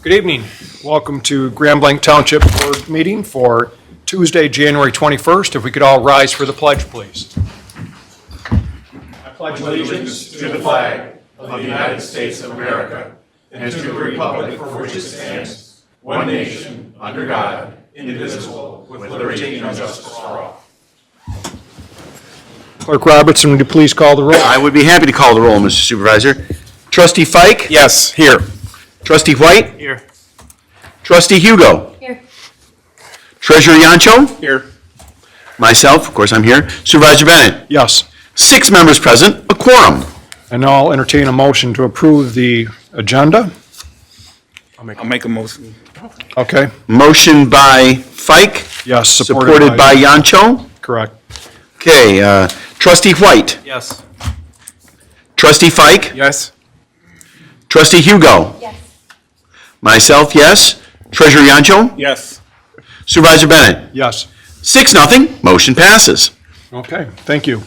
Good evening. Welcome to Grand Blanc Township Board meeting for Tuesday, January 21st. If we could all rise for the pledge, please. I pledge Allegiance to the flag of the United States of America and to the republic for which it stands, one nation, under God, indivisible, with liberty and justice for all. Clerk Robertson, would you please call the roll? I would be happy to call the roll, Mr. Supervisor. Trustee Fike? Yes, here. Trustee White? Here. Trustee Hugo? Here. Treasurer Yancho? Here. Myself, of course, I'm here. Supervisor Bennett? Yes. 6 members present, a quorum. And I'll entertain a motion to approve the agenda. I'll make a motion. Okay. Motion by Fike, Yes, supported by Yancho. Correct. Okay, Trustee White? Yes. Trustee Fike? Yes. Trustee Hugo? Yes. Myself, yes. Treasurer Yancho? Yes. Supervisor Bennett? Yes. 6-0, motion passes. Okay, thank you.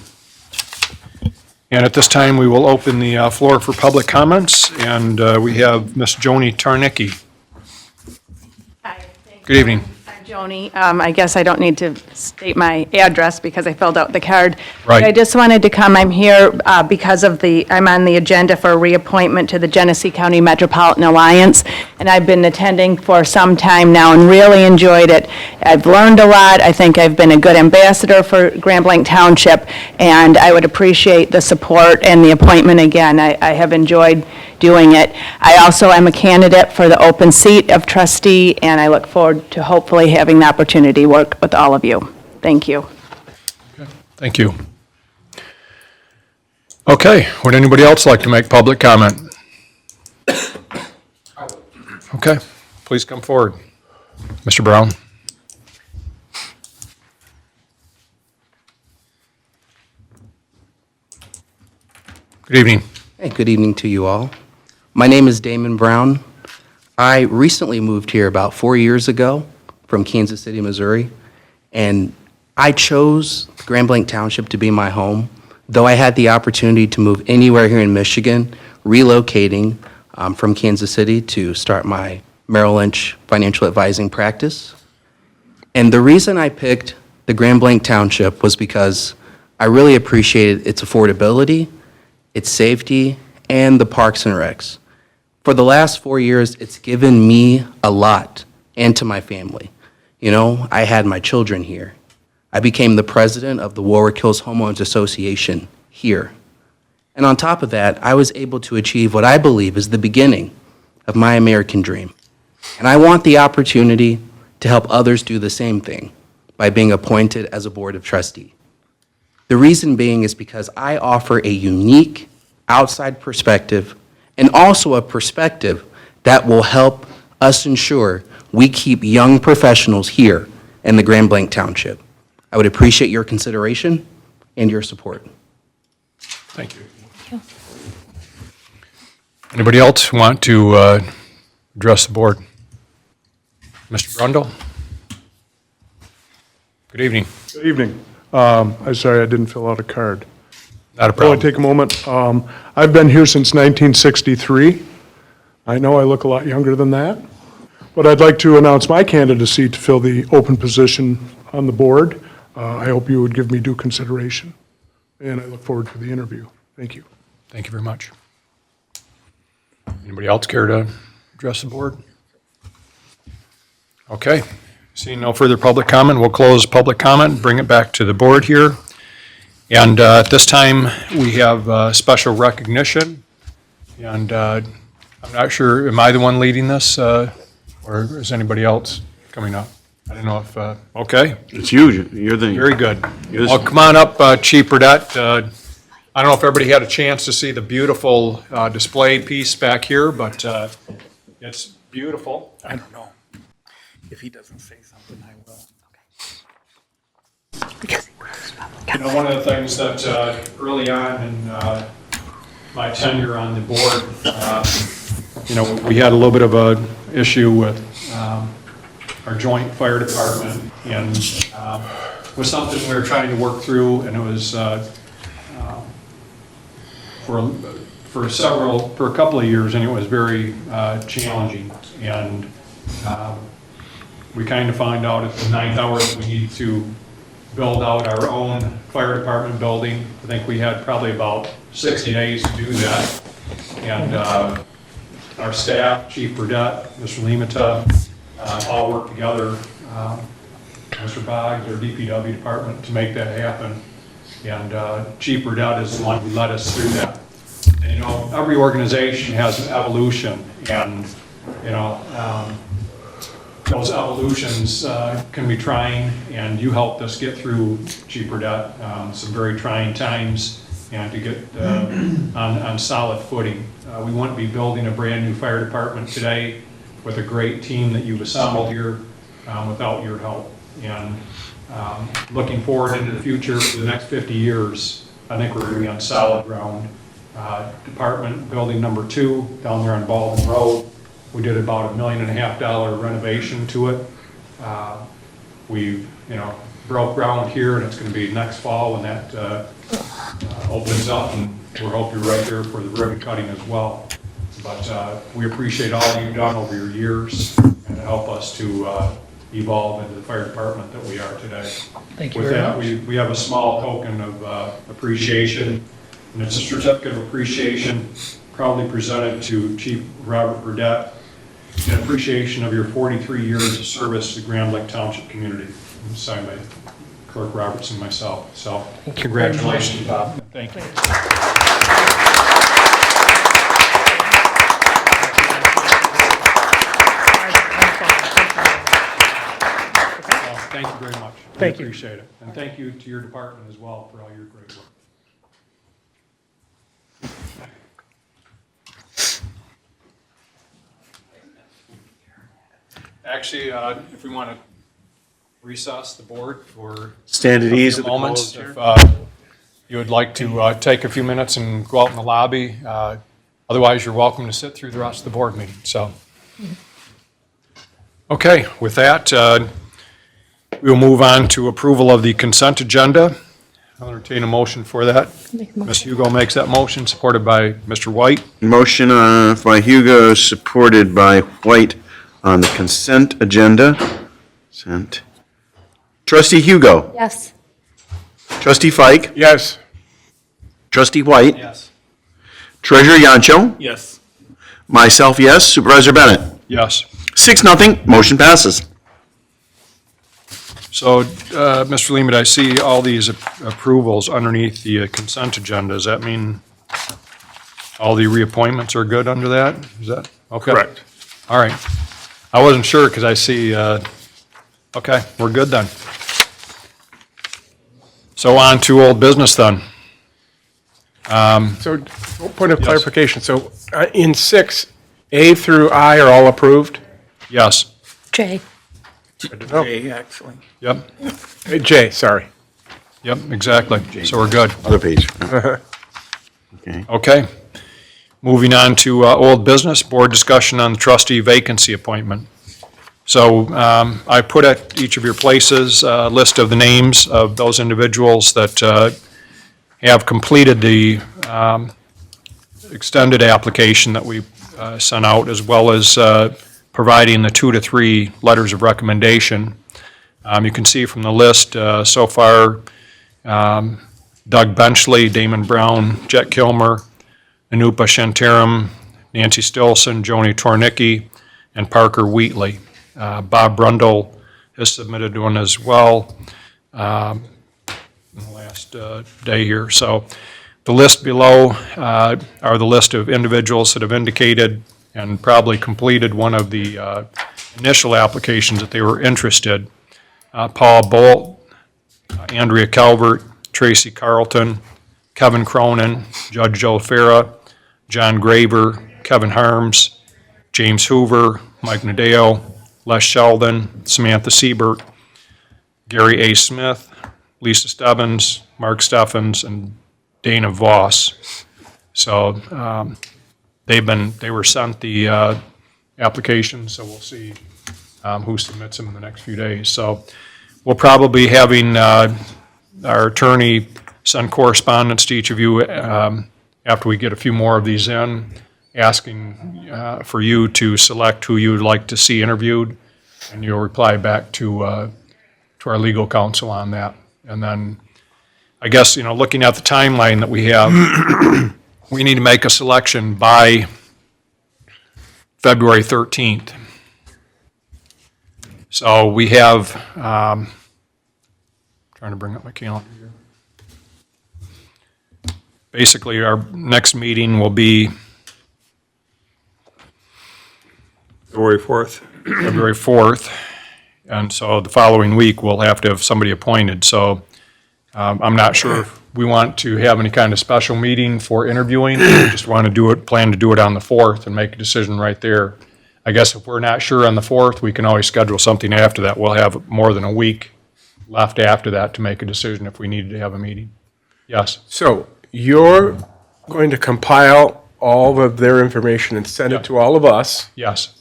And at this time, we will open the floor for public comments, and we have Ms. Joni Tarnicki. Hi. Good evening. I'm Joni. I guess I don't need to state my address because I filled out the card. Right. But I just wanted to come, I'm here because of I'm on the agenda for a reappointment to the Genesee County Metropolitan Alliance, and I've been attending for some time now and really enjoyed it. I've learned a lot. I think I've been a good ambassador for Grand Blanc Township, and I would appreciate the support and the appointment again. I have enjoyed doing it. I also am a candidate for the open seat of trustee, and I look forward to hopefully having the opportunity to work with all of you. Thank you. Thank you. Okay, would anybody else like to make public comment? Okay, please come forward. Mr. Brown. Good evening. Hey, good evening to you all. My name is Damon Brown. I recently moved here about 4 years ago from Kansas City, Missouri, and I chose Grand Blanc Township to be my home, though I had the opportunity to move anywhere here in Michigan, relocating from Kansas City to start my Merrill Lynch financial advising practice. And the reason I picked the Grand Blanc Township was because I really appreciated its affordability, its safety, and the parks and recs. For the last 4 years, it's given me a lot, and to my family. You know, I had my children here. I became the president of the Warwick Hills Homeowners Association here. And on top of that, I was able to achieve what I believe is the beginning of my American dream. And I want the opportunity to help others do the same thing by being appointed as a board of trustee. The reason being is because I offer a unique outside perspective and also a perspective that will help us ensure we keep young professionals here in the Grand Blanc Township. I would appreciate your consideration and your support. Thank you. Anybody else want to address the board? Mr. Brundle? Good evening. Good evening. I'm sorry I didn't fill out a card. Not a Will I problem. take a moment? I've been here since 1963. I know I look a lot younger than that, but I'd like to announce my candidacy to fill the open position on the board. I hope you would give me due consideration, and I look forward to the interview. Thank you. Thank you very much. Anybody else care to address the board? Okay. Seeing no further public comment, we'll close public comment and bring it back to the board here. And at this time, we have special recognition. And I'm not sure, am I the one leading this, or is anybody else coming up? I don't know if, okay, It's you, you're the... very good. Yes. Well, come on up, Chief Burdette. I don't know if everybody had a chance to see the beautiful display piece back here, but it's beautiful. I don't know. If he doesn't say something, I will. You know, one of the things that early on in my tenure on the board, you know, we had a little bit of a issue with our joint fire department, and it was something we were trying to work through, and it was for for a couple of years, and it was very challenging. And we kind of found out at the ninth hour that we needed to build out our own fire department building. I think we had probably about 60 days to do that. And our staff, Chief Burdette, Mr. Limata, all worked together, Mr. Boggs, our DPW department, to make that happen. And Chief Burdette is the one who led us through that. And, you know, every organization has an evolution, and, you know, those evolutions can be trying, and you helped us get through, Chief Burdette, some very trying times, and to get on solid footing. We wouldn't be building a brand-new fire department today with a great team that you've assembled here without your help. And looking forward into the future for the next 50 years, I think we're going to be on solid ground. Department building number 2 down there on Baldwin Road, we did about $1.5 million renovation to it. We, broke ground here, and it's going to be next fall when that opens up, and we're hoping you're right there for the ribbon cutting as well. But we appreciate all you've done over your years and help us to evolve into the fire department that we are today. Thank you With very that, much. we have a small token of appreciation, and it's a certificate of appreciation proudly presented to Chief Robert Burdette in appreciation of your 43 years of service to the Grand Lake Township community. Signed by Clerk Robertson and myself. So congratulations, Bob. Thank you. Thank you very much. Thank you. Appreciate it. And thank you to your department as well for all your great work. Actually, if we want to recess the board for Stand at ease a at the moment, close. if you would like to take a few minutes and go out in the lobby. Otherwise, you're welcome to sit through the rest of the board meeting. So, okay, with that, we'll move on to approval of the consent agenda. I'll entertain a motion for that. Ms. Hugo makes that motion, supported by Mr. White. Motion by Hugo, supported by White on the consent agenda. Consent. Trustee Hugo. Yes. Trustee Fike. Yes. Trustee White. Yes. Treasurer Yancho. Yes. Myself, yes. Supervisor Bennett. Yes. 6-0, motion passes. So, Mr. Lehman, I see all these approvals underneath the consent agenda. Does that mean all the reappointments are good under that? Is that, okay? Correct. All right. I wasn't sure because I see, okay, we're good then. So on to old business then. So, point of clarification, so in 6, A through I are all approved? Yes. Jay. Jay, actually. Yep. J, sorry. Yep, exactly. So we're good. Other page. Okay. Okay. Moving on to old business, board discussion on the trustee vacancy appointment. So I put at each of your places a list of the names of those individuals that have completed the extended application that we sent out, as well as providing the 2 to 3 letters of recommendation. You can see from the list so far, Doug Benchley, Damon Brown, Jet Kilmer, Anupa Shantaram, Nancy Stilson, Joni Tornicki, and Parker Wheatley. Bob Brundle has submitted one as well in the last day here. So the list below are the list of individuals that have indicated and probably completed one of the initial applications that they were interested. Paul Bolt, Andrea Calvert, Tracy Carlton, Kevin Cronin, Judge Joe Farah, John Graver, Kevin Harms, James Hoover, Mike Nadeo, Les Sheldon, Samantha Siebert, Gary A. Smith, Lisa Stebbins, Mark Steffens, and Dana Voss. So they were sent the application, so we'll see who submits them in the next few days. So we'll probably be having our attorney send correspondence to each of you after we get a few more of these in, asking for you to select who you would like to see interviewed, and you'll reply back to our legal counsel on that. And then, I guess, looking at the timeline that we have, we need to make a selection by February 13th. So we have, trying to bring up my calendar here. Basically, our next meeting will be February 4th. February 4th, and so the following week, we'll have to have somebody appointed. So I'm not sure if we want to have any kind of special meeting for interviewing. We just want to plan to do it on the 4th and make a decision right there. I guess if we're not sure on the 4th, we can always schedule something after that. We'll have more than a week left after that to make a decision if we needed to have a meeting. Yes? So you're going to compile all of their information and send Yep. it to all of us, Yes.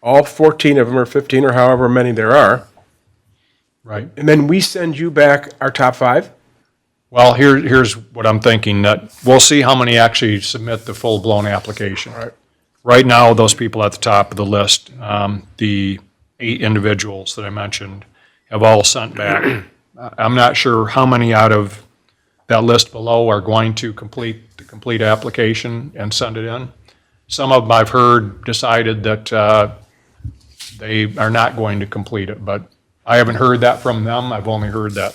all 14 of them or 15 or however many there are, Right. and then we send you back our top 5? Well, here's what I'm thinking, that we'll see how many actually submit the full-blown application. Right. Right now, those people at the top of the list, the 8 individuals that I mentioned, have all sent back. I'm not sure how many out of that list below are going to complete the complete application and send it in. Some of them, I've heard, decided that they are not going to complete it, but I haven't heard that from them. I've only heard that,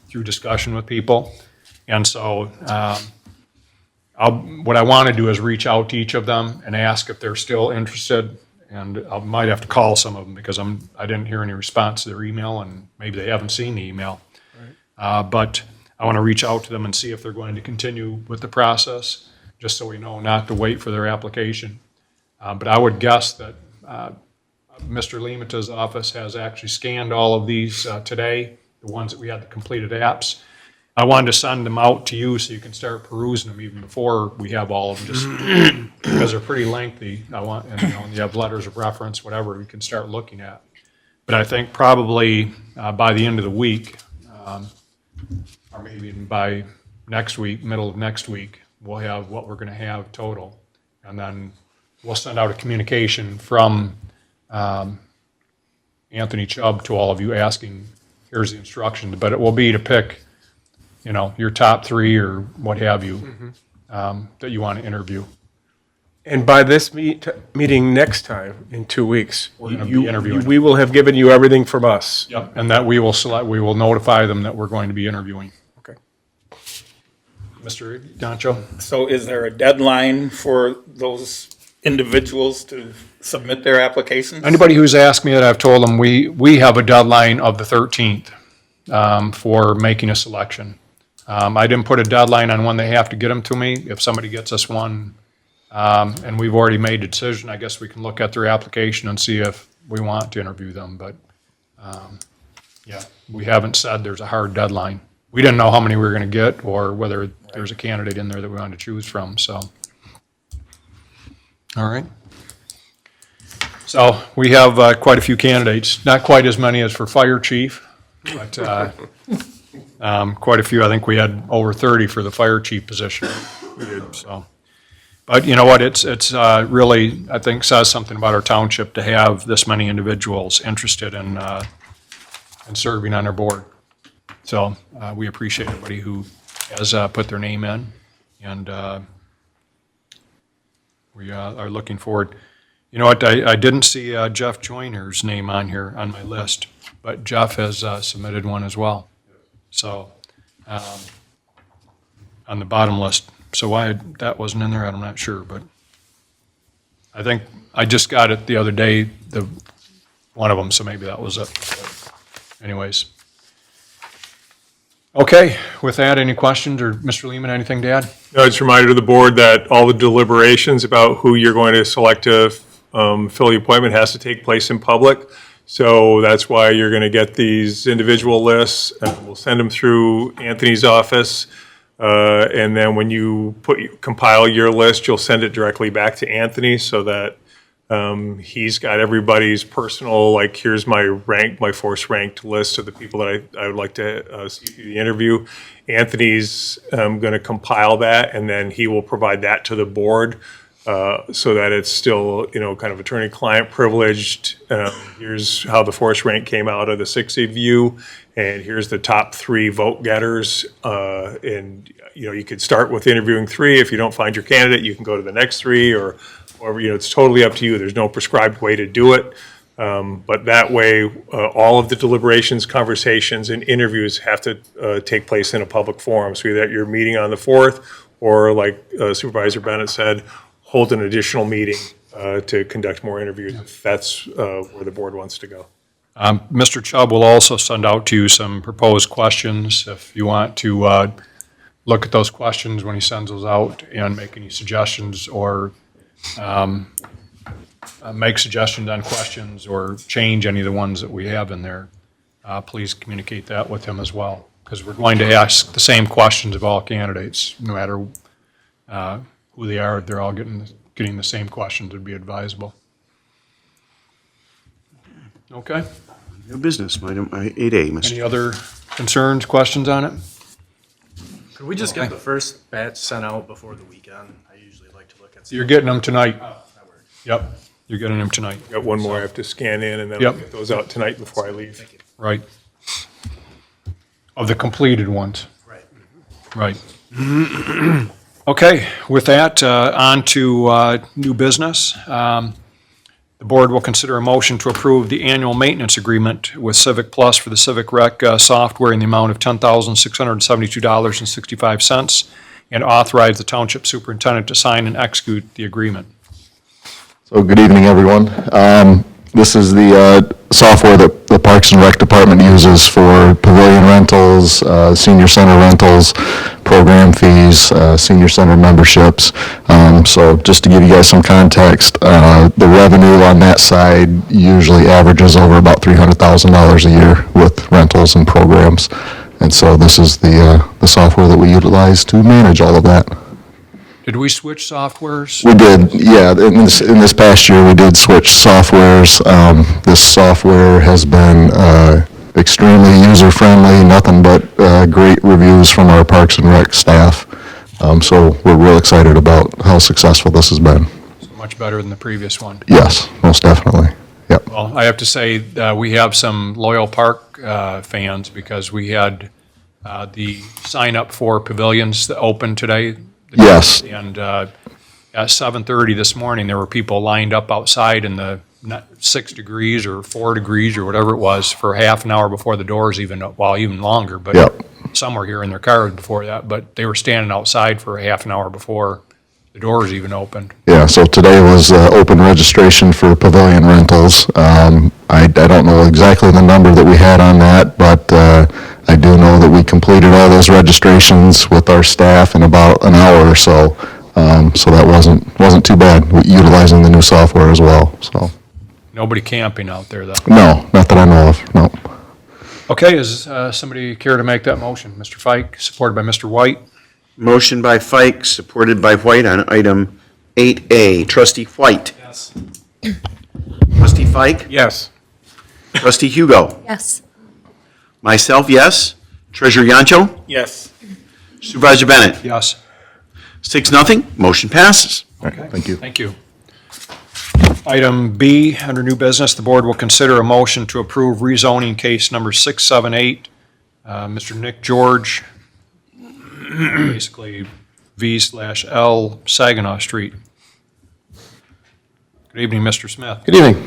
through discussion with people. And so what I want to do is reach out to each of them and ask if they're still interested. And I might have to call some of them because I didn't hear any response to their email, and maybe they haven't seen the email. But I want to reach out to them and see if they're going to continue with the process, just so we know not to wait for their application. But I would guess that Mr. Limata's office has actually scanned all of these today, the ones that we had the completed apps. I wanted to send them out to you so you can start perusing them even before we have all of them, just because they're pretty lengthy. And you have letters of reference, whatever, we can start looking at. But I think probably by the end of the week, or maybe even by next week, middle of next week, we'll have what we're going to have total. And then we'll send out a communication from Anthony Chubb to all of you asking, here's the instructions, but it will be to pick, your top 3 or what have you, that you want to interview. And by this meeting next time, in 2 weeks, gonna be interviewing. we will have given you everything from us. Yep. And that we will notify them that we're going to be interviewing. Okay. Mr. Doncho? So is there a deadline for those individuals to submit their applications? Anybody who's asked me that, I've told them we have a deadline of the 13th for making a selection. I didn't put a deadline on when they have to get them to me. If somebody gets us one, and we've already made a decision, I guess we can look at their application and see if we want to interview them. But, we haven't said there's a hard deadline. We didn't know how many we were going to get or whether there's a candidate in there that we wanted to choose from, so. All right. So we have quite a few candidates, not quite as many as for fire chief, but quite a few. I think we had over 30 for the fire chief position. We did, so. But you know what, it's really, I think, says something about our township to have this many individuals interested in serving on our board. So we appreciate everybody who has put their name in, and we are looking forward. You know what, I didn't see Jeff Joyner's name on here on my list, but Jeff has submitted one as well. So, on the bottom list. So why that wasn't in there, I'm not sure, but I think I just got it the other day, one of them, so maybe that was it. Anyways. Okay, with that, any questions, or Mr. Lehman, anything to add? No, just a reminder to the board that all the deliberations about who you're going to select to fill the appointment has to take place in public. So that's why you're going to get these individual lists. We'll send them through Anthony's office. And then when you compile your list, you'll send it directly back to Anthony so that He's got everybody's personal, like, here's my force ranked list of the people that I would like to see through the interview. Anthony's going to compile that, and then he will provide that to the board so that it's still, kind of attorney-client privileged. Here's how the force rank came out of the 6 of you, and here's the top 3 vote getters. And, you could start with interviewing 3. If you don't find your candidate, you can go to the next 3, or it's totally up to you. There's no prescribed way to do it. But that way, all of the deliberations, conversations, and interviews have to take place in a public forum. So either at your meeting on the 4th, or like Supervisor Bennett said, hold an additional meeting to conduct more interviews if that's where the board wants to go. Mr. Chubb will also send out to you some proposed questions if you want to look at those questions when he sends those out and make any suggestions or make suggestions on questions or change any of the ones that we have in there. Please communicate that with him as well, because we're going to ask the same questions of all candidates, no matter who they are. They're all getting the same questions would be advisable. Okay. New business, item 8A, Mr. Any other concerns, questions on it? Could we just get the first batch sent out before the weekend? I usually like to look at. You're getting them tonight. Oh, that works. Yep, you're getting them tonight. Got one more I have to scan in, and then Yep. I'll get those out tonight before I leave. Thank you. Right. Of the completed ones. Right. Right. Okay, with that, on to new business. The board will consider a motion to approve the annual maintenance agreement with Civic Plus for the Civic Rec software in the amount of $10,672.65 and authorize the Township Superintendent to sign and execute the agreement. So good evening, everyone. This is the software that the Parks and Rec Department uses for pavilion rentals, senior center rentals, program fees, senior center memberships. So just to give you guys some context, the revenue on that side usually averages over about $300,000 a year with rentals and programs. And so this is the software that we utilize to manage all of that. Did we switch softwares? We did, yeah. In this past year, we did switch softwares. This software has been extremely user-friendly, nothing but great reviews from our Parks and Rec staff. So we're real excited about how successful this has been. Much better than the previous one. Yes, most definitely. Yep. Well, I have to say, we have some loyal park fans because we had the sign-up for pavilions that opened today. Yes. And at 7:30 this morning, there were people lined up outside in the 6 degrees or 4 degrees or whatever it was for half an hour before the doors even longer. But Yep. some were here in their cars before that, but they were standing outside for a half an hour before the doors even opened. Yeah, so today was open registration for pavilion rentals. I don't know exactly the number that we had on that, but I do know that we completed all those registrations with our staff in about an hour or so. So that wasn't too bad, utilizing the new software as well, so. Nobody camping out there, though. No, not that I know of, no. Okay, is somebody care to make that motion? Mr. Fike, supported by Mr. White. Motion by Fike, supported by White on item 8A. Trustee White. Yes. Trustee Fike. Yes. Trustee Hugo. Yes. Myself, yes. Treasurer Yancho. Yes. Supervisor Bennett. Yes. 6-0, motion passes. All right, thank you. Thank you. Item B, under new business, the board will consider a motion to approve rezoning case number 678. Mr. Nick George, basically V/L Saginaw Street. Good evening, Mr. Smith. Good evening.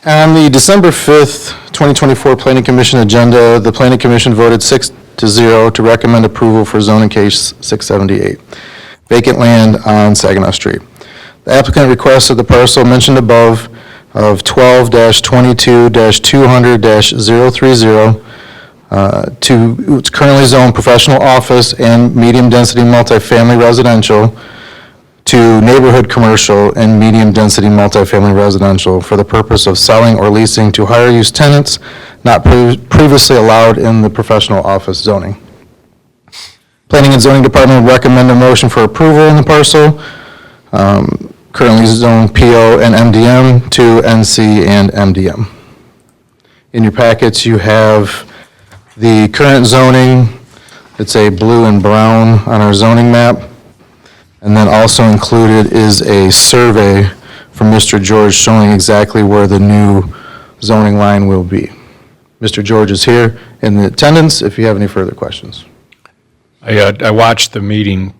On the December 5th, 2024 Planning Commission agenda, the Planning Commission voted 6-0 to recommend approval for zoning case 678, vacant land on Saginaw Street. The applicant requested the parcel mentioned above of 12-22-200-030 to it's currently zoned professional office and medium-density multifamily residential to neighborhood commercial and medium-density multifamily residential for the purpose of selling or leasing to higher-use tenants not previously allowed in the professional office zoning. Planning and Zoning Department would recommend a motion for approval in the parcel. currently zoned PO and MDM, to NC and MDM. In your packets, you have the current zoning. It's a blue and brown on our zoning map. And then also included is a survey from Mr. George showing exactly where the new zoning line will be. Mr. George is here in the attendance if you have any further questions. I watched the meeting,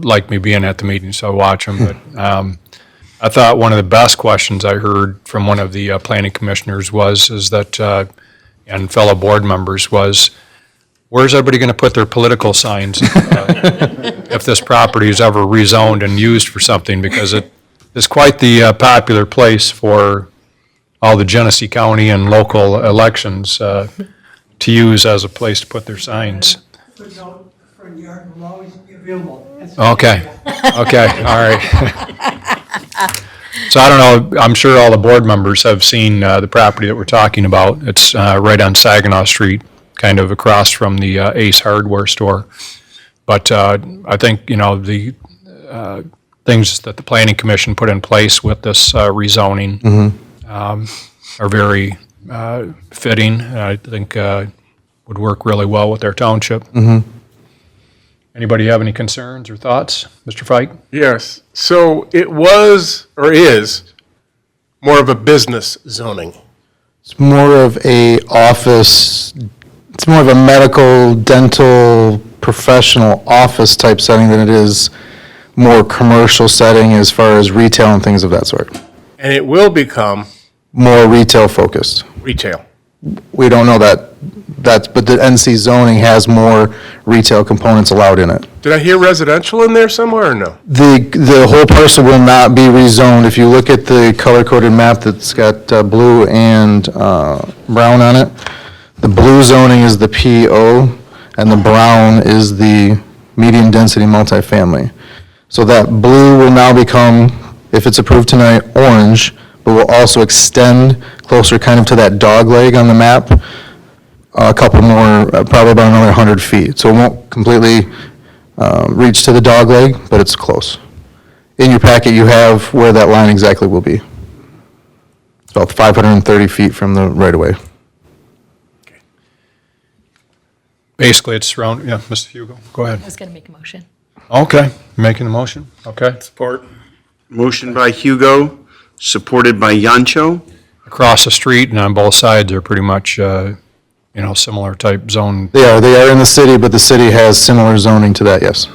like me being at the meeting, so I watch them, but I thought one of the best questions I heard from one of the planning commissioners and fellow board members was, where's everybody going to put their political signs if this property is ever rezoned and used for something? Because it is quite the popular place for all the Genesee County and local elections to use as a place to put their signs. Footnote, front yard will always be available. Okay, all right. So I don't know, I'm sure all the board members have seen the property that we're talking about. It's right on Saginaw Street, kind of across from the Ace Hardware store. But I think, the things that the Planning Commission put in place with this rezoning are very fitting, and I think would work really well with our township. Anybody have any concerns or thoughts? Mr. Fike? Yes, so it was, or is, more of a business zoning. It's more of a office, it's more of a medical, dental, professional office type setting than it is more commercial setting as far as retail and things of that sort. And it will become More retail focused. retail. We don't know but the NC zoning has more retail components allowed in it. Did I hear residential in there somewhere or no? The whole parcel will not be rezoned. If you look at the color-coded map that's got blue and brown on it, the blue zoning is the PO, and the brown is the medium-density multifamily. So that blue will now become, if it's approved tonight, orange, but will also extend closer kind of to that dog leg on the map, a couple more, probably about another 100 feet. So it won't completely reach to the dog leg, but it's close. In your packet, you have where that line exactly will be. It's about 530 feet from the right-of-way. Basically, it's around, yeah, Mr. Hugo, go ahead. I was going to make a motion. Okay, making the motion, okay. Support. Motion by Hugo, supported by Yancho. Across the street and on both sides are pretty much, similar type zone. They are in the city, but the city has similar zoning to that, yes.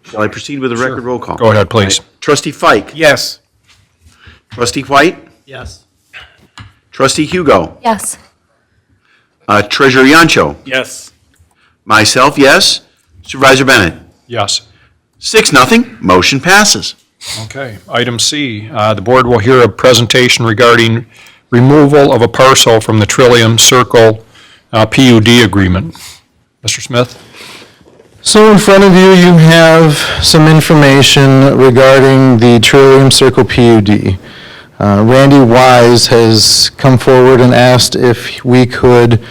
Shall I proceed with a record roll call? Go ahead, please. Trustee Fike? Yes. Trustee White? Yes. Trustee Hugo? Yes. Treasurer Yancho? Yes. Myself, yes. Supervisor Bennett? Yes. 6-0, motion passes. Okay, item C, the board will hear a presentation regarding removal of a parcel from the Trillium Circle PUD agreement. Mr. Smith? So in front of you, you have some information regarding the Trillium Circle PUD. Randy Wise has come forward and asked if we could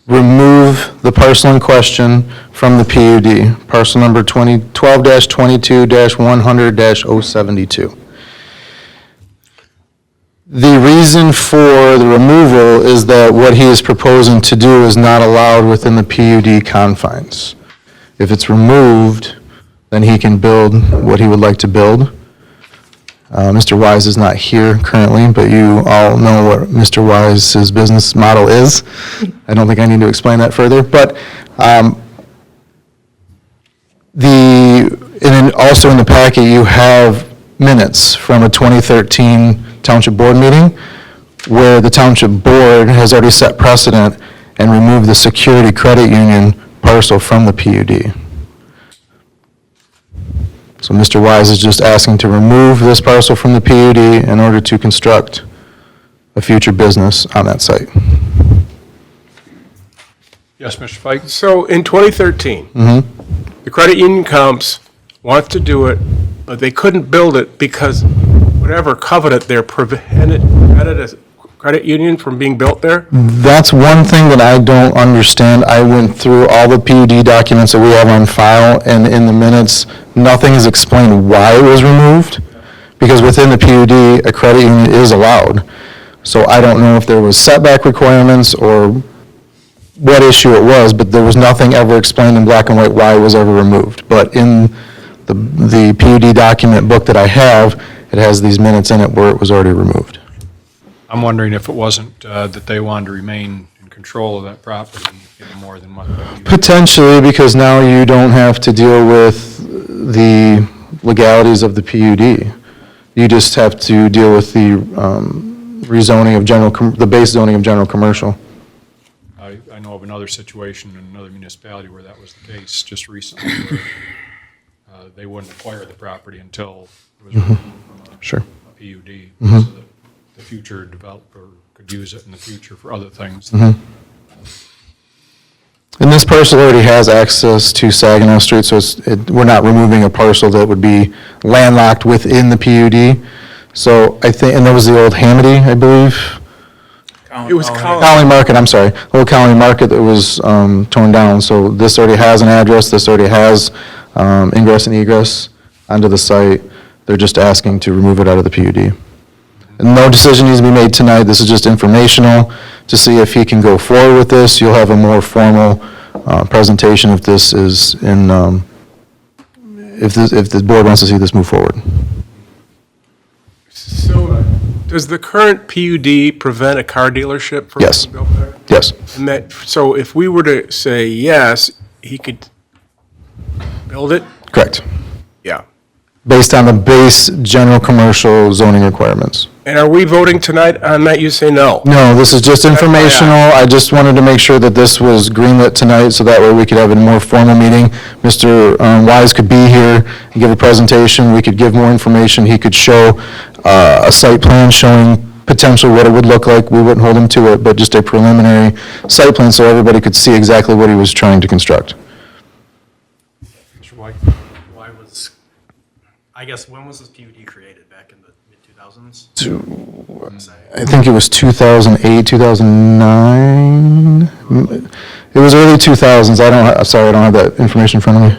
remove the parcel in question from the PUD, parcel number 12-22-100-072. The reason for the removal is that what he is proposing to do is not allowed within the PUD confines. If it's removed, then he can build what he would like to build. Mr. Wise is not here currently, but you all know what Mr. Wise's business model is. I don't think I need to explain that further, but and then also in the packet, you have minutes from a 2013 Township Board meeting where the Township Board has already set precedent and removed the security credit union parcel from the PUD. So Mr. Wise is just asking to remove this parcel from the PUD in order to construct a future business on that site. Yes, Mr. Fike? So in 2013, the credit union comes, wants to do it, but they couldn't build it because whatever covenant there prevented a credit union from being built there? That's one thing that I don't understand. I went through all the PUD documents that we have on file, and in the minutes, nothing is explained why it was removed, because within the PUD, a credit union is allowed. So I don't know if there was setback requirements or what issue it was, but there was nothing ever explained in black and white why it was ever removed. But in the PUD document book that I have, it has these minutes in it where it was already removed. I'm wondering if it wasn't that they wanted to remain in control of that property any more than what. Potentially, because now you don't have to deal with the legalities of the PUD. You just have to deal with the rezoning of the base zoning of general commercial. I know of another situation in another municipality where that was the case just recently, where they wouldn't acquire the property until it was removed from Sure. a PUD, so that the future developer could use it in the future for other things. And this parcel already has access to Saginaw Street, so we're not removing a parcel that would be landlocked within the PUD. So I think, and that was the old Hamady, I believe. It was Colony Market, I'm sorry. The old Colony Market that was torn down. So this already has an address, this already has ingress and egress onto the site. They're just asking to remove it out of the PUD. And no decision needs to be made tonight. This is just informational to see if he can go forward with this. You'll have a more formal presentation if this is in, if the board wants to see this move forward. So, does the current PUD prevent a car dealership from Yes. being built there? Yes. And that, so if we were to say yes, he could build it? Correct. Yeah. Based on the base general commercial zoning requirements. And are we voting tonight on that? You say no? No, this is just informational. I just wanted to make sure that this was greenlit tonight, so that way we could have a more formal meeting. Mr. Wise could be here and give a presentation. We could give more information. He could show a site plan showing potentially what it would look like. We wouldn't hold him to it, but just a preliminary site plan so everybody could see exactly what he was trying to construct. Mr. White? Why was, I guess, when was this PUD created? Back in the mid-2000s? I think it was 2008, 2009. It was early 2000s. Sorry, I don't have that information in front of me.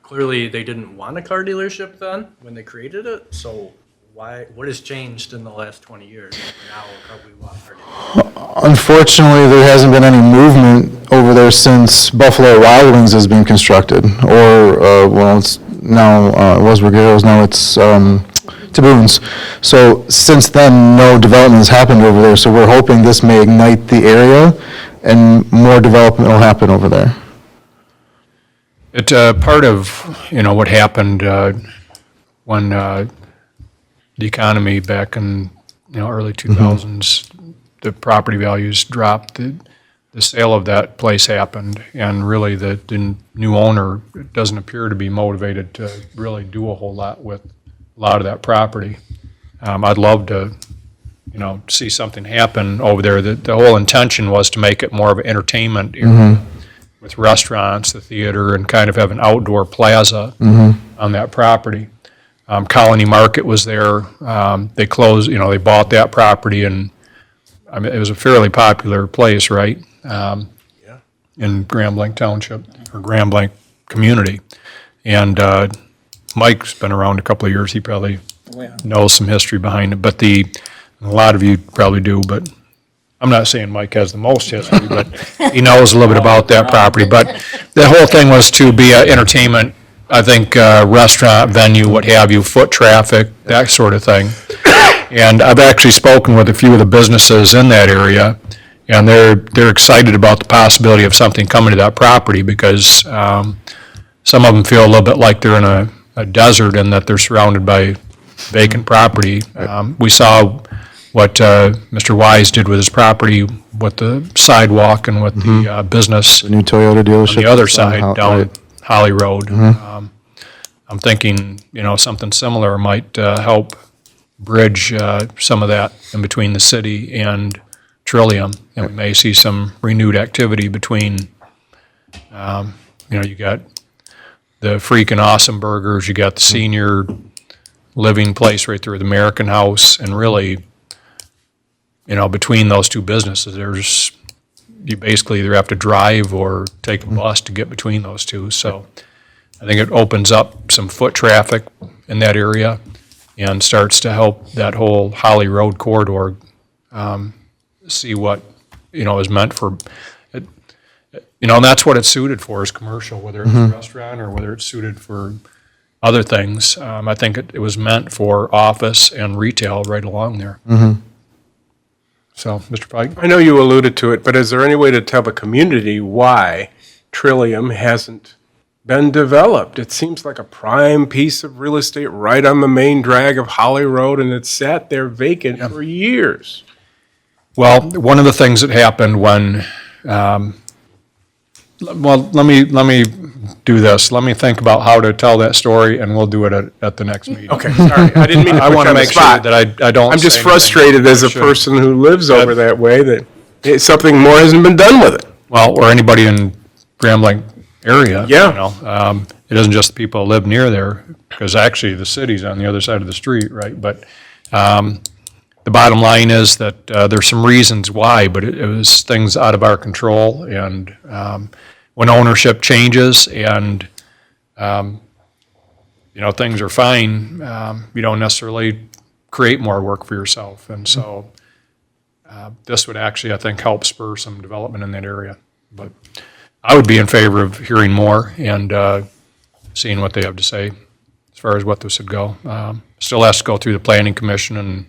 Clearly, they didn't want a car dealership then, when they created it, so what has changed in the last 20 years? Now, we want car dealerships. Unfortunately, there hasn't been any movement over there since Buffalo Wild Wings has been constructed, or, well, it's now, it was Ruggiero's, now it's Taboon's. So since then, no development has happened over there, so we're hoping this may ignite the area and more development will happen over there. It, part of, what happened when the economy back in, early 2000s, the property values dropped, the sale of that place happened, and really the new owner doesn't appear to be motivated to really do a whole lot with a lot of that property. I'd love to, see something happen over there. The whole intention was to make it more of an entertainment area with restaurants, the theater, and kind of have an outdoor plaza on that property. Colony Market was there. They closed, they bought that property, and I mean, it was a fairly popular place, right? In Grand Blanc Township, or Grand Blanc community. And Mike's been around a couple of years. He probably knows some history behind it. But a lot of you probably do, but I'm not saying Mike has the most history, but he knows a little bit about that property. But the whole thing was to be an entertainment, I think, restaurant, venue, what have you, foot traffic, that sort of thing. And I've actually spoken with a few of the businesses in that area, and they're excited about the possibility of something coming to that property because some of them feel a little bit like they're in a desert and that they're surrounded by vacant property. We saw what Mr. Wise did with his property, with the sidewalk and with the business. The new Toyota dealership. On the other side, down right. Holly Road. I'm thinking, something similar might help bridge some of that in between the city and Trillium. And we may see some renewed activity between, you got the freaking awesome burgers, you got the senior living place right there, the American House, and really, between those two businesses, you basically either have to drive or take a bus to get between those two. So I think it opens up some foot traffic in that area and starts to help that whole Holly Road corridor see what, is meant for, and that's what it's suited for, is commercial, whether it's a restaurant or whether it's suited for other things. I think it was meant for office and retail right along there. So, Mr. Pike? I know you alluded to it, but is there any way to tell the community why Trillium hasn't been developed? It seems like a prime piece of real estate right on the main drag of Holly Road, and it's sat there vacant for years. Well, one of the things that happened when, let me do this. Let me think about how to tell that story, and we'll do it at the next meeting. Okay, sorry, I didn't mean to I put want you to on the make sure spot. that I don't I'm just say anything frustrated as a I shouldn't. person who lives over that way that something more hasn't been done with it. Well, or anybody in Grand Blanc area. Yeah. It isn't just the people who live near there, because actually the city's on the other side of the street, right? But the bottom line is that there's some reasons why, but it was things out of our control. And when ownership changes and, things are fine, you don't necessarily create more work for yourself. And so this would actually, I think, help spur some development in that area. But I would be in favor of hearing more and seeing what they have to say as far as what this would go. Still has to go through the planning commission and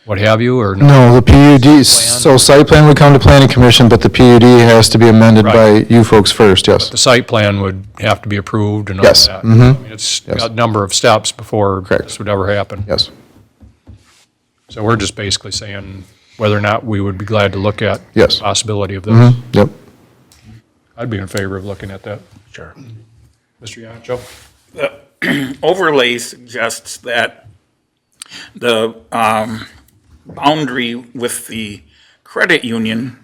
what have you, or no? No, the PUD, so site plan would come to planning commission, but the PUD has to be amended by you folks first, yes. The site plan would have to be approved and all Yes, that. mhm. I mean, it's Yes. a number of steps before Correct. this would ever happen. Yes, So we're just basically saying whether or not we would be glad to look at Yes. the possibility of this. mhm, yep. I'd be in favor of looking at that. Sure. Mr. Yancho? The overlay suggests that the boundary with the credit union,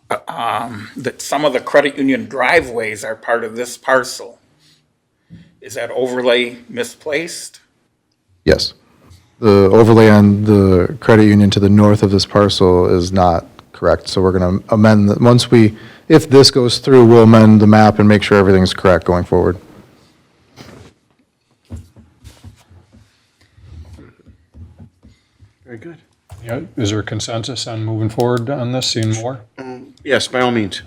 that some of the credit union driveways are part of this parcel. Is that overlay misplaced? Yes. The overlay on the credit union to the north of this parcel is not correct, so we're going to amend, if this goes through, we'll amend the map and make sure everything's correct going forward. Very good. Yeah, is there a consensus on moving forward on this, seeing more? Yes, by all means.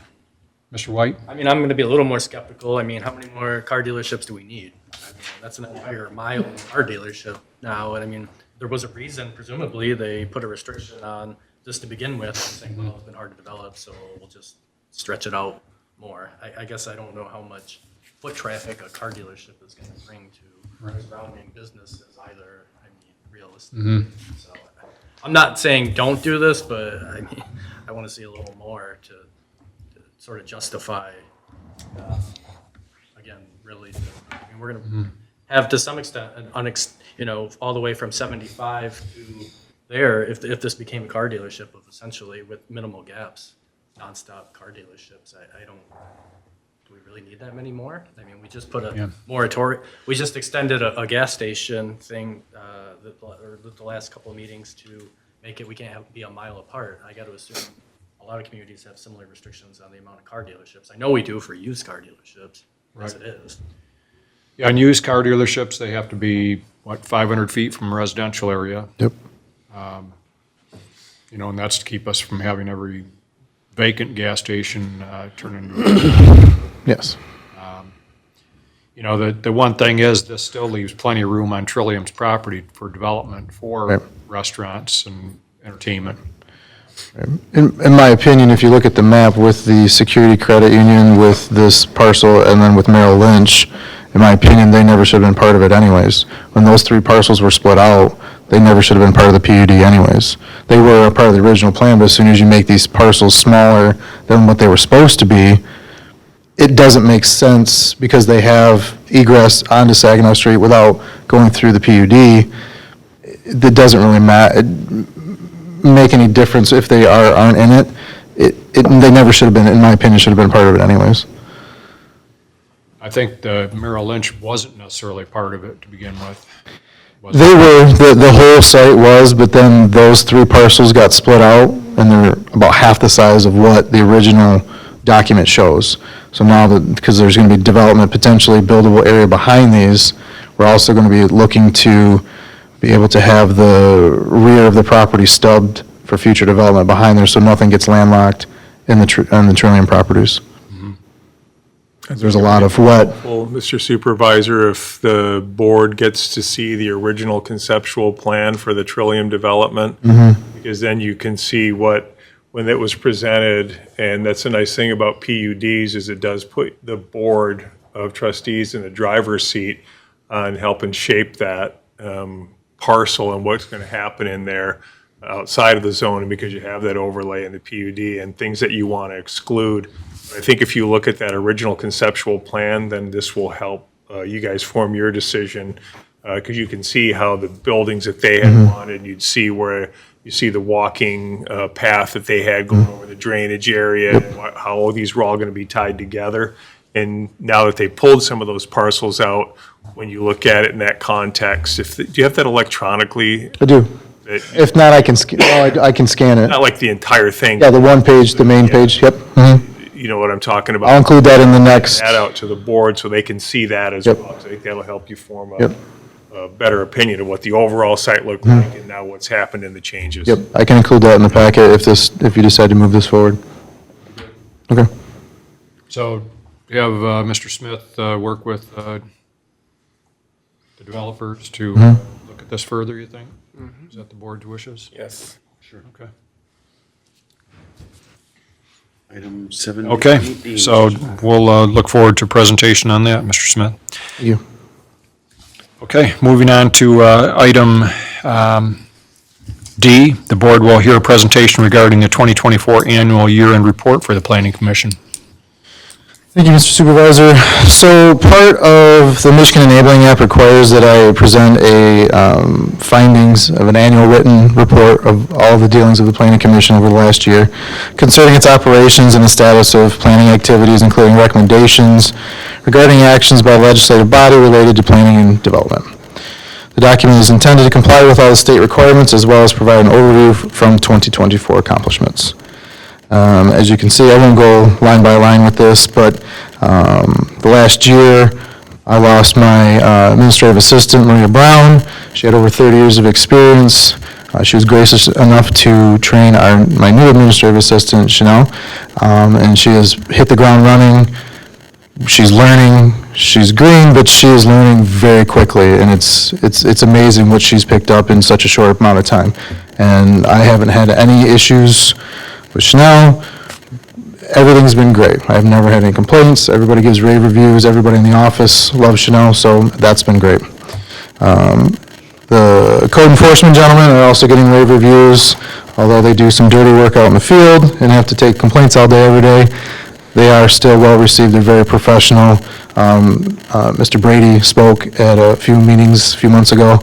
Mr. White? I mean, I'm going to be a little more skeptical. I mean, how many more car dealerships do we need? I mean, that's an entire mile of car dealership now. And I mean, there was a reason, presumably, they put a restriction on this to begin with, saying, well, it's been hard to develop, so we'll just stretch it out more. I guess I don't know how much foot traffic a car dealership is going to bring to surrounding businesses either, I mean, realistically. So I'm not saying don't do this, but I mean, I want to see a little more to sort of justify, again, really, I mean, we're going to have to some extent, all the way from 75 to there, if this became a car dealership of essentially with minimal gaps, nonstop car dealerships, I don't, do we really need that many more? I mean, we just put a moratorium, we just extended a gas station thing, the last couple of meetings to make it, we can't be a mile apart. I got to assume a lot of communities have similar restrictions on the amount of car dealerships. I know we do for used car dealerships, as it is. Yeah, on used car dealerships, they have to be, 500 feet from a residential area. Yep. And that's to keep us from having every vacant gas station turn into Yes. the one thing is, this still leaves plenty of room on Trillium's property for development for Right. restaurants and entertainment. In my opinion, if you look at the map with the security credit union, with this parcel, and then with Merrill Lynch, in my opinion, they never should have been part of it anyways. When those three parcels were split out, they never should have been part of the PUD anyways. They were a part of the original plan, but as soon as you make these parcels smaller than what they were supposed to be, it doesn't make sense because they have egress onto Saginaw Street without going through the PUD. It doesn't really make any difference if they aren't in it. They never should have been, in my opinion, should have been part of it anyways. I think the Merrill Lynch wasn't necessarily part of it to begin with. Was They it? were, the whole site was, but then those three parcels got split out, and they're about half the size of what the original document shows. So now that, because there's going to be development, potentially buildable area behind these, we're also going to be looking to be able to have the rear of the property stubbed for future development behind there, so nothing gets landlocked in on the Trillium properties. There's a lot of wet. Well, Mr. Supervisor, if the board gets to see the original conceptual plan for the Trillium development, because then you can see what, when it was presented, and that's a nice thing about PUDs, is it does put the board of trustees in the driver's seat on helping shape that parcel and what's going to happen in there outside of the zone, because you have that overlay in the PUD and things that you want to exclude. I think if you look at that original conceptual plan, then this will help you guys form your decision, because you can see how the buildings that they had wanted, you'd see where you see the walking path that they had going over the drainage area, and how all these were all going to be tied together. And now that they pulled some of those parcels out, when you look at it in that context, do you have that electronically? I do. If not, I can, I can scan it. Not like the entire thing. Yeah, the one page, the main page, yep. You know what I'm talking about? I'll include that in the next. That out to the board so they can see that as well. So I think that'll help you form a better opinion of what the overall site looked like and now what's happened in the changes. Yep, I can include that in the packet if you decide to move this forward. Okay. So do you have Mr. Smith work with the developers to look at this further, you think? Is that the board's wishes? Yes. Sure. Okay. Item 7. Okay, so we'll look forward to a presentation on that, Mr. Smith. Thank you. Okay, moving on to item D. The board will hear a presentation regarding the 2024 annual year-end report for the Planning Commission. Thank you, Mr. Supervisor. So part of the Michigan Enabling Act requires that I present findings of an annual written report of all the dealings of the Planning Commission over the last year concerning its operations and the status of planning activities, including recommendations regarding actions by the legislative body related to planning and development. The document is intended to comply with all the state requirements as well as provide an overview from 2024 accomplishments. As you can see, I won't go line by line with this, but the last year I lost my administrative assistant, Maria Brown. She had over 30 years of experience. She was gracious enough to train my new administrative assistant, Chanel, and she has hit the ground running. She's learning. She's green, but she is learning very quickly, and it's amazing what she's picked up in such a short amount of time. And I haven't had any issues with Chanel. Everything's been great. I've never had any complaints. Everybody gives rave reviews. Everybody in the office loves Chanel, so that's been great. The code enforcement gentlemen are also getting rave reviews, although they do some dirty work out in the field and have to take complaints all day, every day. They are still well received. They're very professional. Mr. Brady spoke at a few meetings a few months ago,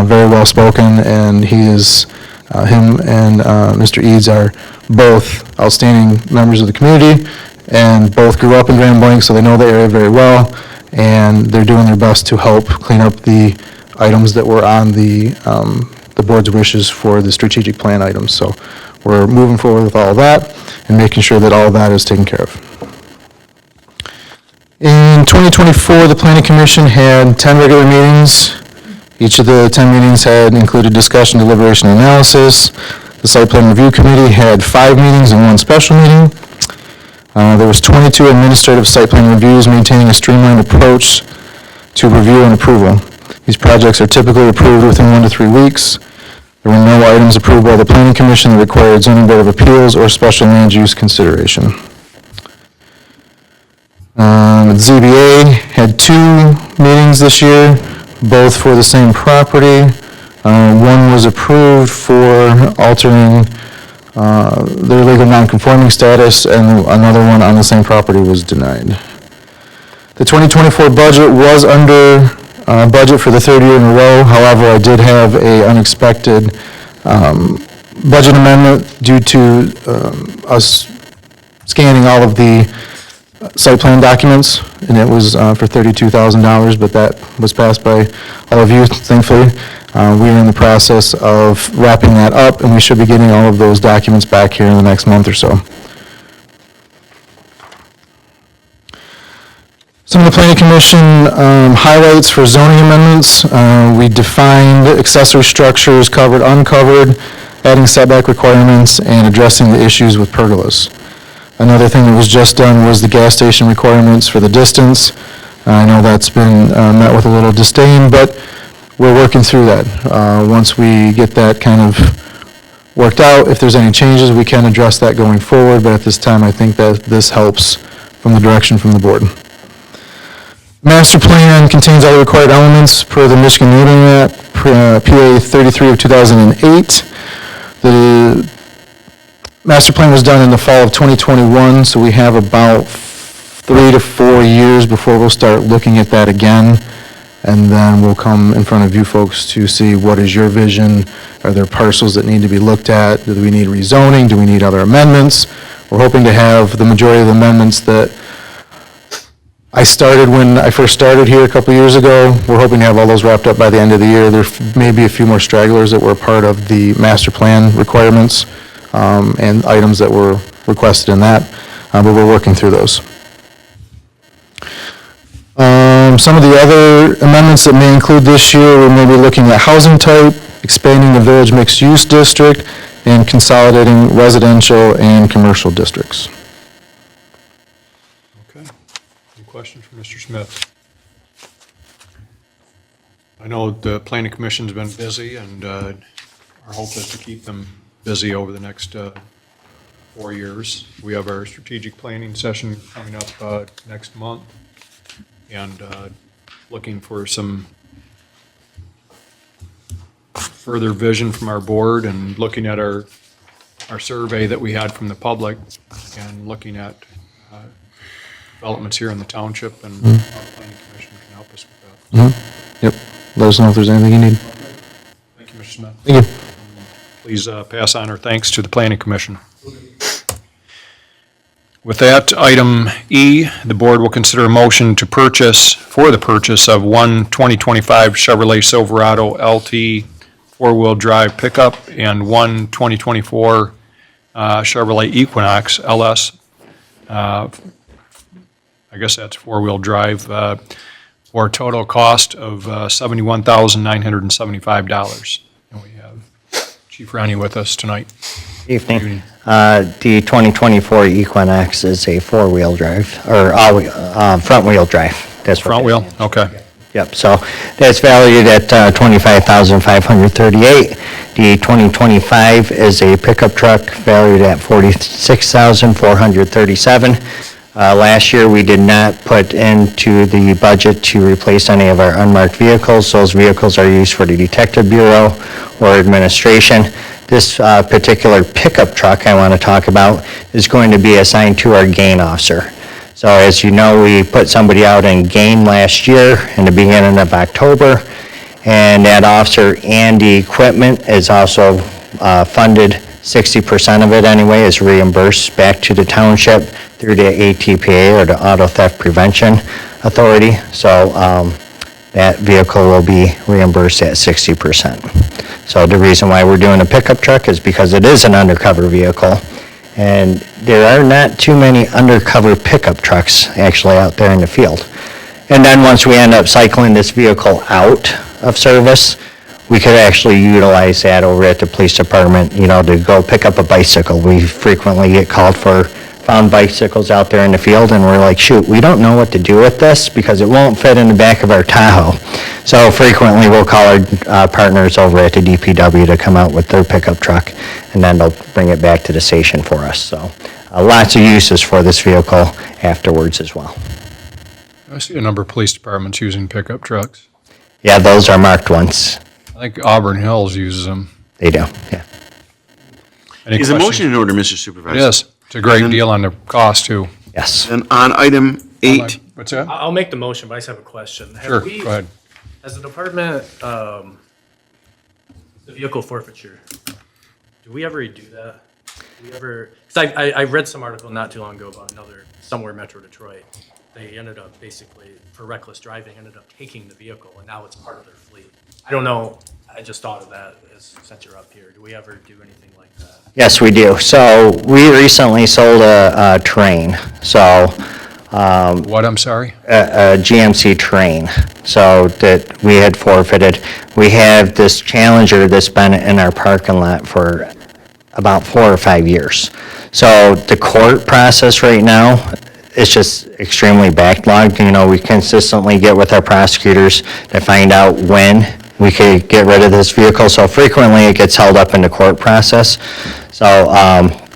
very well spoken, and him and Mr. Eads are both outstanding members of the community, and both grew up in Grand Blanc, so they know the area very well, and they're doing their best to help clean up the items that were on the board's wishes for the strategic plan items. So we're moving forward with all of that and making sure that all of that is taken care of. In 2024, the Planning Commission had 10 regular meetings. Each of the 10 meetings had included discussion, deliberation, and analysis. The Site Plan Review Committee had 5 meetings and 1 special meeting. There was 22 administrative site plan reviews, maintaining a streamlined approach to review and approval. These projects are typically approved within 1 to 3 weeks. There were no items approved by the Planning Commission that required Zoning Board of Appeals or special land use consideration. The ZBA had 2 meetings this year, both for the same property. One was approved for altering their legal nonconforming status, and another one on the same property was denied. The 2024 budget was under budget for the 3rd year in a row. However, I did have an unexpected budget amendment due to us scanning all of the site plan documents, and it was for $32,000, but that was passed by all of you, thankfully. We are in the process of wrapping that up, and we should be getting all of those documents back here in the next month or so. Some of the planning commission highlights for zoning amendments. We defined accessory structures, covered, uncovered, adding setback requirements, and addressing the issues with pergolas. Another thing that was just done was the gas station requirements for the distance. I know that's been met with a little disdain, but we're working through that. Once we get that kind of worked out, if there's any changes, we can address that going forward, but at this time, I think that this helps from the direction from the board. Master plan contains all the required elements per the Michigan Neighborhood Act, PA 33 of 2008. The master plan was done in the fall of 2021, so we have about 3 to 4 years before we'll start looking at that again. And then we'll come in front of you folks to see what is your vision. Are there parcels that need to be looked at? Do we need rezoning? Do we need other amendments? We're hoping to have the majority of the amendments that I started when I first started here a couple years ago. We're hoping to have all those wrapped up by the end of the year. There may be a few more stragglers that were part of the master plan requirements and items that were requested in that, but we're working through those. Some of the other amendments that may include this year, we may be looking at housing type, expanding the village mixed-use district, and consolidating residential and commercial districts. Okay. Any questions for Mr. Smith? I know the planning commission's been busy, and our hope is to keep them busy over the next 4 years. We have our strategic planning session coming up next month, and looking for some further vision from our board, and looking at our survey that we had from the public, and looking at developments here in the township, and how the planning commission can help us with that. Yep. Let us know if there's anything you need. Thank you, Mr. Smith. Thank you. Please pass on our thanks to the planning commission. With that, item E, the board will consider a motion to purchase, for the purchase of one 2025 Chevrolet Silverado LT four-wheel drive pickup and one 2024 Chevrolet Equinox LS, I guess that's four-wheel drive, for a total cost of $71,975. And we have Chief Ronnie with us tonight. Evening. The 2024 Equinox is a four-wheel drive, or front-wheel drive. That's what Front it wheel? is. Okay. Yep, so that's valued at $25,538. The 2025 is a pickup truck valued at $46,437. Last year, we did not put into the budget to replace any of our unmarked vehicles. Those vehicles are used for the Detective Bureau or administration. This particular pickup truck I want to talk about is going to be assigned to our gain officer. So as you know, we put somebody out in gain last year in the beginning of October, and that officer and the equipment is also funded. 60% of it anyway is reimbursed back to the township through the ATPA, or the Auto Theft Prevention Authority. So that vehicle will be reimbursed at 60%. So the reason why we're doing a pickup truck is because it is an undercover vehicle. And there are not too many undercover pickup trucks actually out there in the field. And then once we end up cycling this vehicle out of service, we could actually utilize that over at the police department, to go pick up a bicycle. We frequently get called for found bicycles out there in the field, and we're like, shoot, we don't know what to do with this because it won't fit in the back of our Tahoe. So frequently we'll call our partners over at the DPW to come out with their pickup truck, and then they'll bring it back to the station for us. So lots of uses for this vehicle afterwards as well. I see a number of police departments using pickup trucks. Yeah, those are marked ones. I think Auburn Hills uses them. They do, yeah. Any Is a questions? motion in order, Mr. Supervisor? Yes, it's a great deal on the cost, too. Yes. And on item 8, What's that? I'll make the motion, but I just have a question. Sure, Have we, go ahead. as a department, the vehicle forfeiture, do we ever do that? Do we ever, because I read some article not too long ago about somewhere in Metro Detroit. They ended up basically, for reckless driving, ended up taking the vehicle, and now it's part of their fleet. I don't know, I just thought of that since you're up here. Do we ever do anything like that? Yes, we do. So we recently sold a train. So What, I'm sorry? a GMC Terrain, so that we had forfeited. We have this Challenger that's been in our parking lot for about 4 or 5 years. So the court process right now is just extremely backlogged. You know, we consistently get with our prosecutors to find out when we could get rid of this vehicle. So frequently it gets held up in the court process. So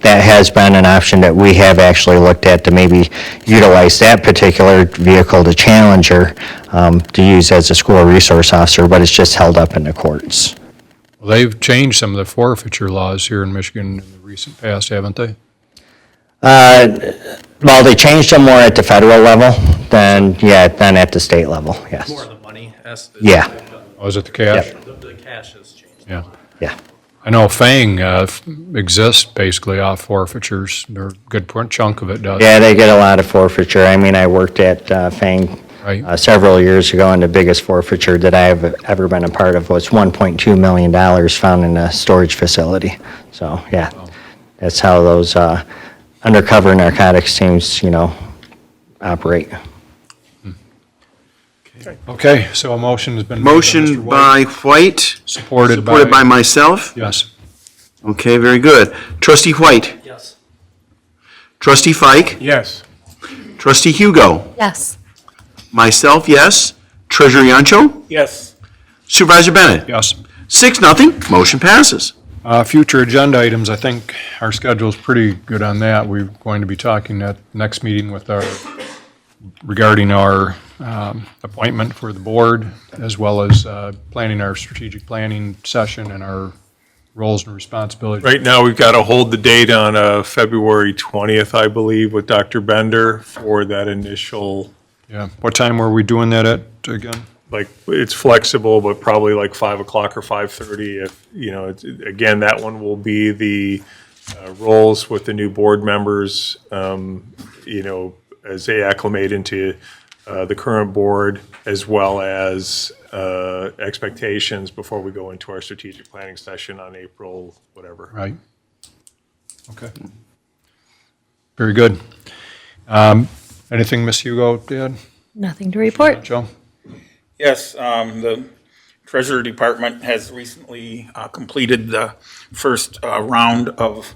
that has been an option that we have actually looked at to maybe utilize that particular vehicle, the Challenger, to use as a school resource officer, but it's just held up in the courts. Well, they've changed some of the forfeiture laws here in Michigan in the recent past, haven't they? Well, they changed them more at the federal level than at the state level, yes. More of the money as. Yeah. Oh, is it the cash? The cash has changed. Yeah. Yeah. I know Fang exists basically off forfeitures. They're a good chunk of it does. Yeah, they get a lot of forfeiture. I mean, I worked at Fang Right. several years ago, and the biggest forfeiture that I've ever been a part of was $1.2 million found in a storage facility. So, yeah, that's how those undercover narcotics teams, operate. Okay, so a motion has been made by Mr. Motion White, by White. Supported Supported by- by myself. Yes. Okay, very good. Trustee White. Yes. Trustee Fike. Yes. Trustee Hugo. Yes. Myself, yes. Treasurer Yancho. Yes. Supervisor Bennett. Yes. 6-0, motion passes. Future agenda items, I think our schedule's pretty good on that. We're going to be talking at next meeting with regarding our appointment for the board, as well as planning our strategic planning session and our roles and responsibilities. Right now, we've got to hold the date on February 20th, I believe, with Dr. Bender for that initial, Yeah. What time were we doing that at again? like, it's flexible, but probably like 5 o'clock or 5:30. If, again, that one will be the roles with the new board members, as they acclimate into the current board, as well as expectations before we go into our strategic planning session on April, whatever. Right. Okay. Very good. Anything, Ms. Hugo, Dad? Nothing to report. Joe? Yes, the Treasury Department has recently completed the first round of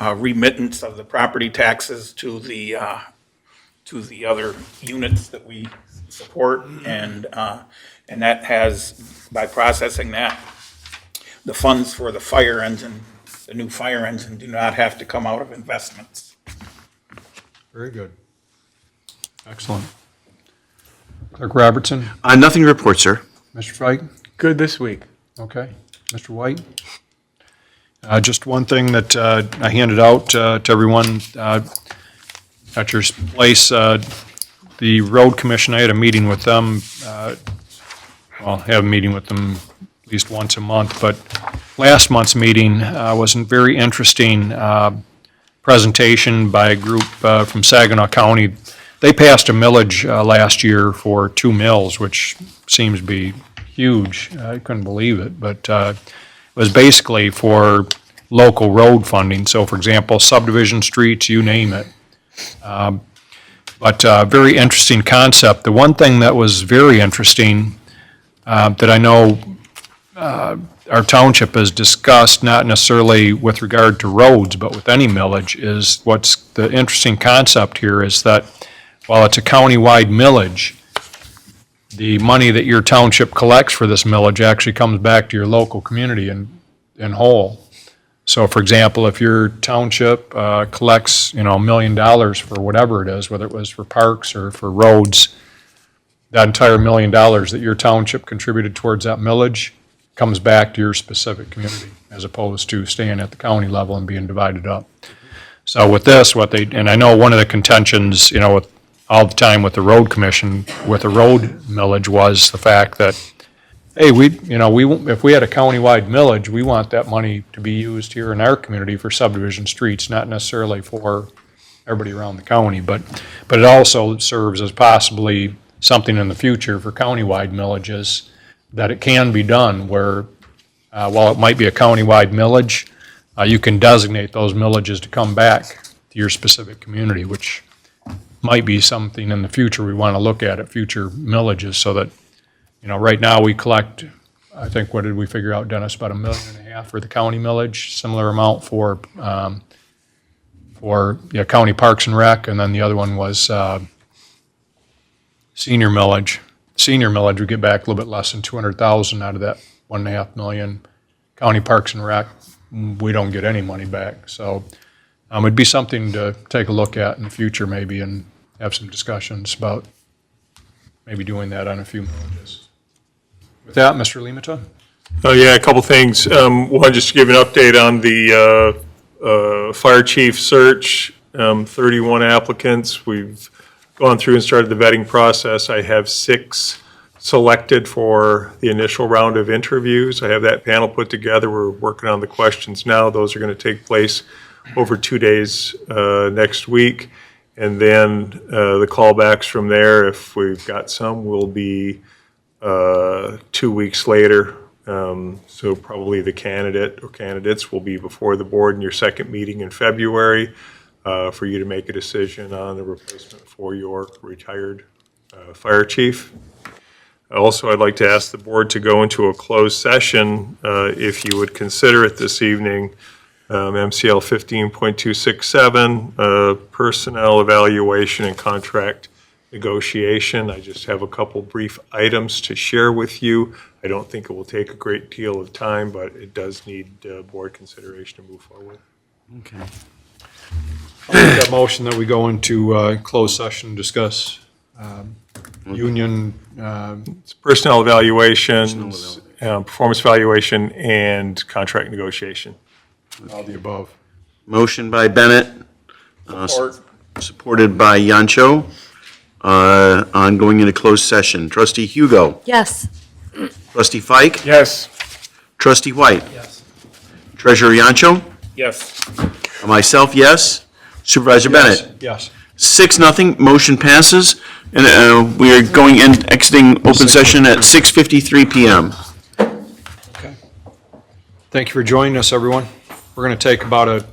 remittance of the property taxes to the other units that we support, and that has, by processing that, the funds for the fire engine, the new fire engine, do not have to come out of investments. Very good. Excellent. Clerk Robertson? Nothing to report, sir. Mr. Fike? Good this week. Okay. Mr. White? Just one thing that I handed out to everyone at your place, the road commission, I had a meeting with them, I have a meeting with them at least once a month, but last month's meeting was a very interesting presentation by a group from Saginaw County. They passed a millage last year for 2 mills, which seems to be huge. I couldn't believe it, but it was basically for local road funding. So for example, subdivision streets, you name it. But very interesting concept. The one thing that was very interesting that I know our township has discussed, not necessarily with regard to roads, but with any millage, is what's the interesting concept here is that while it's a county-wide millage, the money that your township collects for this millage actually comes back to your local community in whole. So for example, if your township collects, $1 million for whatever it is, whether it was for parks or for roads, that entire $1 million that your township contributed towards that millage comes back to your specific community, as opposed to staying at the county level and being divided up. So with this, and I know one of the contentions, with all the time with the road commission, with the road millage, was the fact that, hey, if we had a countywide millage, we want that money to be used here in our community for subdivision streets, not necessarily for everybody around the county, but it also serves as possibly something in the future for countywide millages, that it can be done where, while it might be a countywide millage, you can designate those millages to come back to your specific community, which might be something in the future we want to look at future millages, so that, right now we collect, I think, what did we figure out, Dennis, about $1.5 million for the county millage, similar amount for county parks and rec, and then the other one was senior millage. Senior millage, we get back a little bit less than 200,000 out of that 1.5 million. County parks and rec, we don't get any money back. So it'd be something to take a look at in the future maybe, and have some discussions about maybe doing that on a few millages. With that, Mr. Limata? Oh, yeah, a couple things. One, just to give an update on the fire chief search, 31 applicants. We've gone through and started the vetting process. I have 6 selected for the initial round of interviews. I have that panel put together. We're working on the questions now. Those are going to take place over 2 days next week. And then the callbacks from there, if we've got some, will be 2 weeks later. So probably the candidate or candidates will be before the board in your second meeting in February for you to make a decision on the replacement for your retired fire chief. Also, I'd like to ask the board to go into a closed session, if you would consider it this evening, MCL 15.267, personnel evaluation and contract negotiation. I just have a couple brief items to share with you. I don't think it will take a great deal of time, but it does need board consideration to move forward. Okay. I'll make that motion that we go into closed session and discuss union. It's personnel evaluations, performance evaluation, and contract negotiation. All the above. Motion by Bennett, supported by Yancho, on going into closed session. Trustee Hugo. Yes. Trustee Fike. Yes. Trustee White. Yes. Treasurer Yancho. Yes. Myself, yes. Supervisor Bennett. Yes. 6-0, motion passes, and we are going in, exiting open session at 6:53 PM. Okay. Thank you for joining us, everyone. We're going to take about a